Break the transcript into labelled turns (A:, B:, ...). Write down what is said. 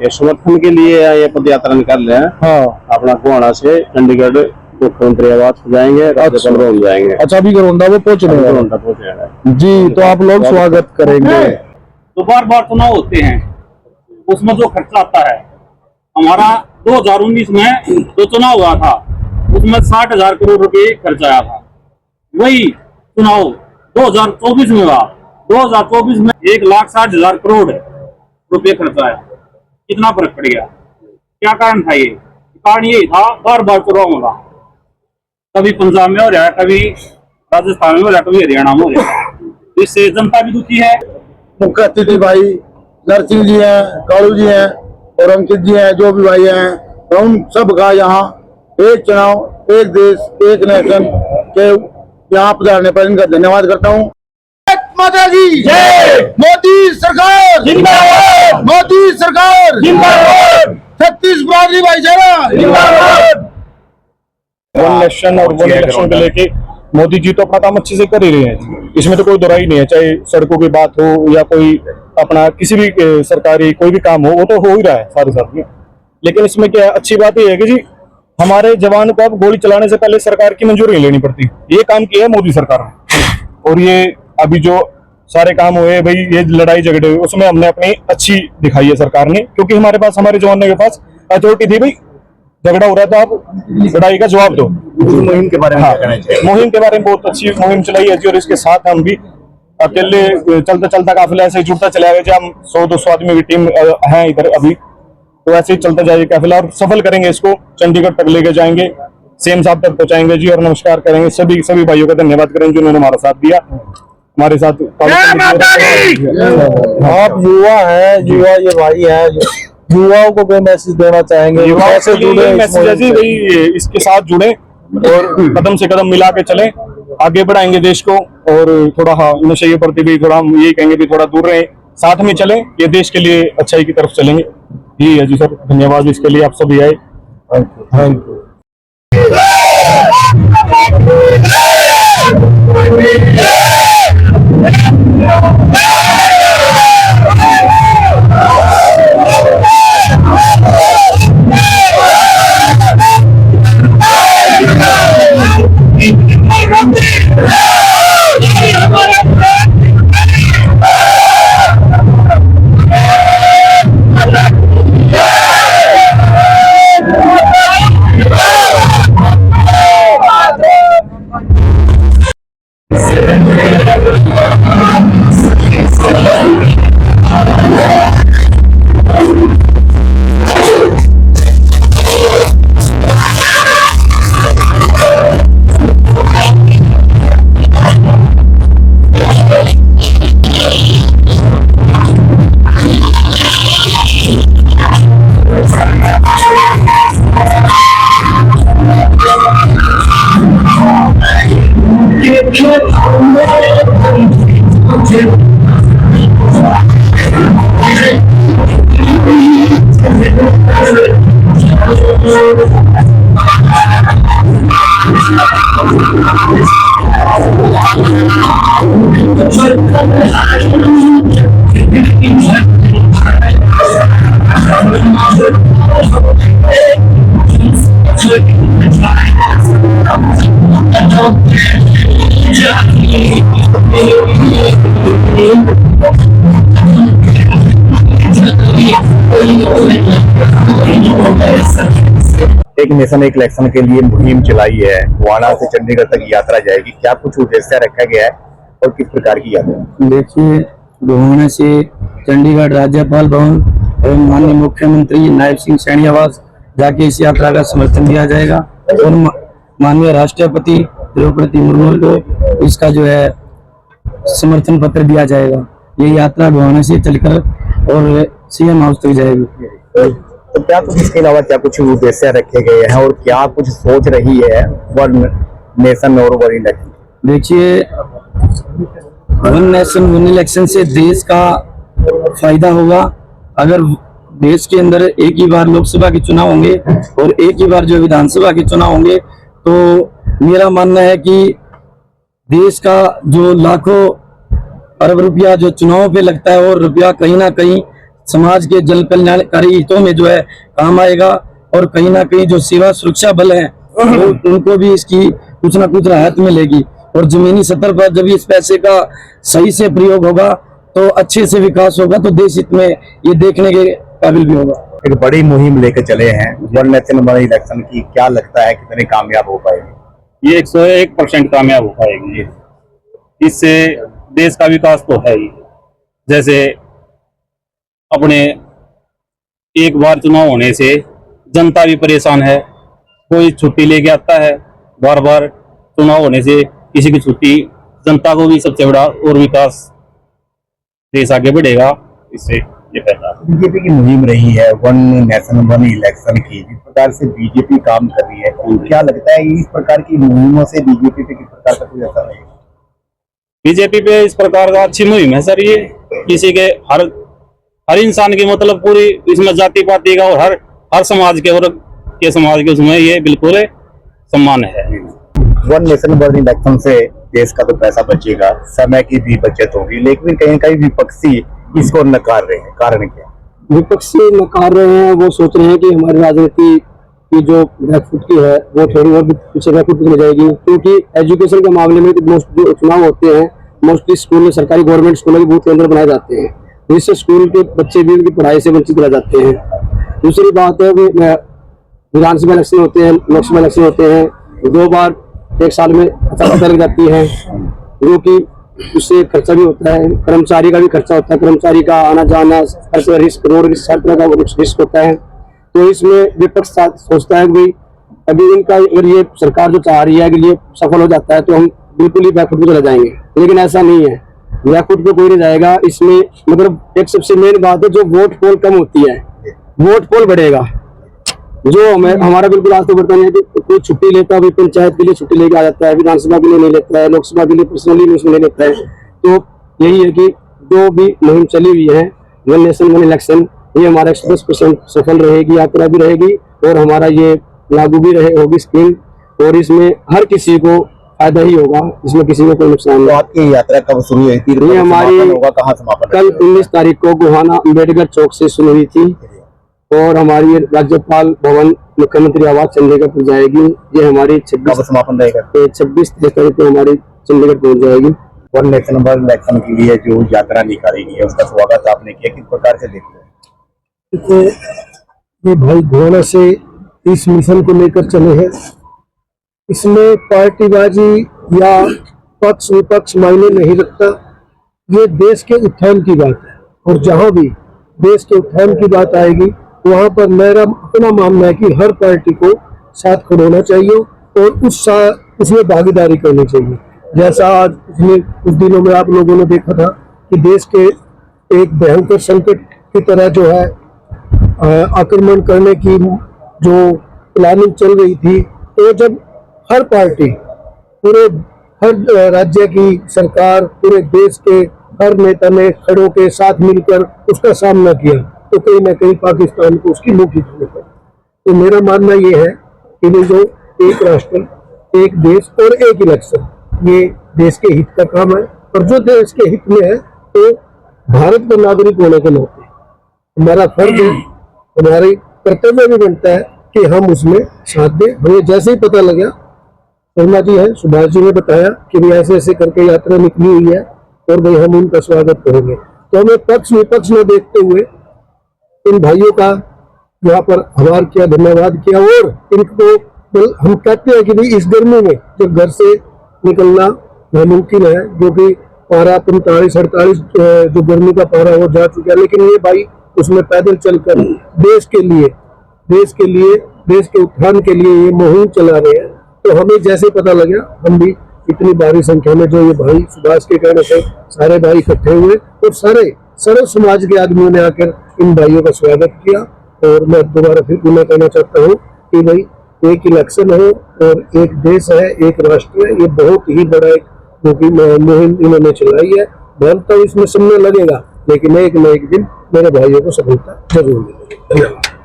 A: ये समर्थन के लिए ये पद यात्रा निकाल रहे हैं।
B: हाँ,
A: अपना गोहाना से चंडीगढ़ मुख्यमंत्री आवास जाएंगे, राज्यपाल भवन जाएंगे।
B: अच्छा, अभी गरोंदा वो पहुंचने जी, तो आप लोग स्वागत करेंगे।
C: तो बार बार चुनाव होते हैं, उसमें जो खर्चा आता है, हमारा 2019 में जो चुनाव हुआ था उसमें 60,000 करोड़ रुपए खर्च आया था। वही चुनाव 2024 में हुआ, 2024 में 1,60,000 करोड़ रुपए खर्च आया। कितना फर्क पड़ गया? क्या कारण था? ये कारण यही था, बार बार चुनाव होगा, कभी पंजाब में हो रहा है, कभी राजस्थान में हो रहा है, कभी हरियाणा में हो रहा है। इससे जनता भी दुखी है।
B: मुख्य अतिथि भाई नरसिंह जी हैं, कालू जी हैं और अंकित जी हैं, जो भी भाई हैं, तो उन सब का यहाँ एक चुनाव एक देश एक नेशन के यहाँ पधारने पर इनका धन्यवाद करता हूँ। माता जी जय, मोदी सरकार जिंदाबाद, मोदी सरकार जिंदाबाद, छत्तीसगढ़ भाईचारा जिंदाबाद। वन नेशन और वन इलेक्शन को लेके मोदी जी तो अपना काम अच्छे से कर ही रहे हैं, इसमें तो कोई दोहराई नहीं है। चाहे सड़कों की बात हो या कोई अपना किसी भी सरकारी कोई भी काम हो, वो तो हो ही रहा है सारे साथ में। लेकिन इसमें क्या अच्छी बात ये है कि जी हमारे जवान को अब गोली चलाने से पहले सरकार की मंजूरी लेनी पड़ती, ये काम किया है मोदी सरकार ने। और ये अभी जो सारे काम हुए भाई, ये लड़ाई झगड़े हुए, उसमें हमने अपनी अच्छी दिखाई है सरकार ने, क्योंकि हमारे पास, हमारे जवानों के पास अथॉरिटी थी। भाई झगड़ा हो रहा है तो आप लड़ाई का जवाब दो।
A: मुहिम के बारे में क्या कहना चाहिए?
B: मुहिम के बारे में बहुत अच्छी मुहिम चलाई है जी, और इसके साथ हम भी अकेले चलता चलता काफिला ऐसे जुड़ता चला गया। हम 100-200 आदमी की टीम है इधर अभी, तो ऐसे ही चलता जाएगा काफिला और सफल करेंगे इसको, चंडीगढ़ तक लेके जाएंगे, सीएम साहब तक पहुंचाएंगे जी। और नमस्कार करेंगे सभी भाइयों का धन्यवाद करेंगे जिन्होंने हमारा साथ दिया, हमारे साथ। आप युवा है, युवा ये भाई है, युवाओं को कोई मैसेज देना चाहेंगे? युवाओं से जुड़े मैसेज है जी, भाई इसके साथ जुड़े और कदम से कदम मिला के चले, आगे बढ़ाएंगे देश को। और थोड़ा नशे के प्रति भी थोड़ा हम यही कहेंगे भी थोड़ा दूर रहे, साथ में चले, ये देश के लिए अच्छाई की तरफ चलेंगे। यही है जी सर, धन्यवाद इसके लिए आप सभी आए। Thank you.
A: एक नेशन एक इलेक्शन के लिए मुहिम चलाई है, गोहाना से चंडीगढ़ तक यात्रा जाएगी, क्या कुछ उद्देश्य रखा गया है और किस प्रकार की यात्रा?
D: देखिए, गोहाना से चंडीगढ़ राज्यपाल भवन एवं माननीय मुख्यमंत्री नायब सिंह सैनी आवास जाके इस यात्रा का समर्थन दिया जाएगा और माननीय राष्ट्रपति द्रौपदी मुर्मू को इसका जो है समर्थन पत्र दिया जाएगा। ये यात्रा गोहाना से चलकर और सीएम हाउस तक जाएगी।
A: तो क्या कुछ इसके अलावा क्या कुछ उद्देश्य रखे गए हैं और क्या कुछ सोच रही है वन नेशन और वन इलेक्शन?
D: देखिए, वन नेशन वन इलेक्शन से देश का फायदा होगा। अगर देश के अंदर एक ही बार लोकसभा के चुनाव होंगे और एक ही बार जो विधानसभा के चुनाव होंगे, तो मेरा मानना है कि देश का जो लाखों अरब रुपया जो चुनाव पे लगता है और रुपया कहीं ना कहीं समाज के जन कल्याणकारी हितों में जो है काम आएगा। और कहीं ना कहीं जो सीमा सुरक्षा बल है उनको भी इसकी कुछ ना कुछ राहत मिलेगी। और जमीनी स्तर पर जब इस पैसे का सही से प्रयोग होगा तो अच्छे से विकास होगा, तो देश हित में ये देखने के काबिल भी होगा।
A: एक बड़ी मुहिम लेकर चले हैं वन नेशन वन इलेक्शन की, क्या लगता है कितने कामयाब हो पाएगी?
C: ये 101% कामयाब हो पाएगी। इससे देश का विकास तो है ही। जैसे अपने एक बार चुनाव होने से जनता भी परेशान है, कोई छुट्टी लेके आता है, बार बार चुनाव होने से किसी की छुट्टी, जनता को भी सबसे बड़ा और विकास, देश आगे बढ़ेगा। इससे ये फायदा।
A: बीजेपी की मुहिम रही है वन नेशन वन इलेक्शन की, जिस प्रकार से बीजेपी काम कर रही है, क्या लगता है इस प्रकार की मुहिमों से बीजेपी पे किस प्रकार का कोई असर रहेगा?
C: बीजेपी पे इस प्रकार का अच्छी मुहिम है सर। ये किसी के हर इंसान की मतलब पूरी इसमें जाति पाति का और हर समाज के और के समाज के उसमें ये बिल्कुल सम्मान है।
A: वन नेशन वन इलेक्शन से देश का तो पैसा बचेगा, समय की भी बचत होगी, लेकिन कहीं कहीं विपक्षी इसको नकार रहे हैं, कारण क्या?
E: विपक्षी नकार रहे हैं, वो सोच रहे हैं कि हमारी राजनीति की जो बैकफुट की है वो थोड़ी और पीछे बैकफुट की जाएगी, क्योंकि एजुकेशन के मामले में जो चुनाव होते हैं मोस्टली स्कूल में, सरकारी गवर्नमेंट स्कूलों के बूथ केंद्र बनाए जाते हैं, जिससे स्कूल के बच्चे भी उनकी पढ़ाई से वंचित रह जाते हैं। दूसरी बात है कि विधानसभा इलेक्शन होते हैं, लोकसभा इलेक्शन होते हैं, 2 बार एक साल में पता लग जाती है, जो कि उससे खर्चा भी होता है, कर्मचारी का भी खर्चा होता है, कर्मचारी का आना जाना, रिस्क, रोड हर तरह का रिस्क होता है। तो इसमें विपक्ष सोचता है कि भाई अभी इनका अगर ये सरकार जो चाह रही है कि ये सफल हो जाता है तो हम बिल्कुल ही बैकफुट पे चले जाएंगे, लेकिन ऐसा नहीं है, बैकफुट पे कोई नहीं जाएगा। इसमें मतलब एक सबसे मेन बात है, जो वोट पोल कम होती है, वोट पोल बढ़ेगा। जो हमारा बिल्कुल आज तो बढ़ता नहीं है कि कोई छुट्टी लेता है, पंचायत के लिए छुट्टी लेके आ जाता है, विधानसभा के लिए नहीं लेता है, लोकसभा के लिए पर्सनली नहीं लेता है। तो यही है कि जो भी मुहिम चली हुई है वन नेशन वन इलेक्शन, ये हमारा 110% सफल रहेगी, यात्रा भी रहेगी और हमारा ये लागू भी होगी स्कीम, और इसमें हर किसी को फायदा ही होगा, इसमें किसी को कोई नुकसान नहीं।
A: तो आपकी यात्रा कब शुरू हुई थी?
E: ये हमारी
A: होगा कहाँ समापन?
E: कल 19 तारीख को गोहाना अम्बेडकर चौक से शुरू हुई थी और हमारी राज्यपाल भवन मुख्यमंत्री आवास चंडीगढ़ पर जाएगी। ये हमारी 26
A: समापन रहेगा,
E: 26-23 तारीख को हमारी चंडीगढ़ पहुंच जाएगी।
A: वन नेशन वन इलेक्शन के लिए जो यात्रा निकाली गई है उसका स्वागत आपने किया, किस प्रकार से देखते हैं?
B: ये भाई गोहाना से इस मिशन को लेकर चले हैं, इसमें पार्टीबाजी या पक्ष विपक्ष मायने नहीं रखता, ये देश के उत्थान की बात है। और जहां भी देश के उत्थान की बात आएगी वहां पर मेरा अपना मानना है कि हर पार्टी को साथ खड़ा होना चाहिए और उसमें भागीदारी करनी चाहिए। जैसा आज पिछले कुछ दिनों में आप लोगों ने देखा था कि देश के एक भयंकर संकट की तरह जो है आक्रमण करने की जो प्लानिंग चल रही थी, तो जब हर पार्टी, पूरे हर राज्य की सरकार, पूरे देश के हर नेता ने खड़ों के साथ मिलकर उसका सामना किया, तो कहीं ना कहीं पाकिस्तान को उसकी मुंह खींचनी पड़ी। तो मेरा मानना ये है कि जो एक राष्ट्र, एक देश और एक इलेक्शन, ये देश के हित का काम है, और जो देश के हित में है तो भारत का नागरिक होने के नाते हमारा फर्ज है, हमारी कर्तव्य भी बनता है कि हम उसमें साथ दें। हमें जैसे ही पता लगा, शर्मा जी है, सुभाष जी ने बताया कि भी ऐसे ऐसे करके यात्रा निकली हुई है और भाई हम उनका स्वागत करेंगे, तो हमें पक्ष विपक्ष न देखते हुए इन भाइयों का यहाँ पर आभार किया, धन्यवाद किया। और इनको हम कहते हैं कि भाई इस गर्मी में जब घर से निकलना नामुमकिन है, जो कि पारा 45-48 जो गर्मी का पारा वो जा चुका है, लेकिन ये भाई उसमें पैदल चलकर देश के उत्थान के लिए ये मुहिम चला रहे हैं। तो हमें जैसे पता लगा, हम भी इतनी भारी संख्या में, जो ये भाई सुभाष के कहने से सारे भाई इकट्ठे हुए और सारे सर्व समाज के आदमियों ने आकर इन भाइयों का स्वागत किया। और मैं दोबारा फिर पुनः कहना चाहता हूँ कि भाई एक इलेक्शन है और एक देश है, एक राष्ट्र है, ये बहुत ही बड़ा एक मुहिम इन्होंने चलाई है। मानता हूँ इसमें समय लगेगा, लेकिन एक न एक दिन मेरे भाइयों को सफलता जरूर मिलेगी। धन्यवाद।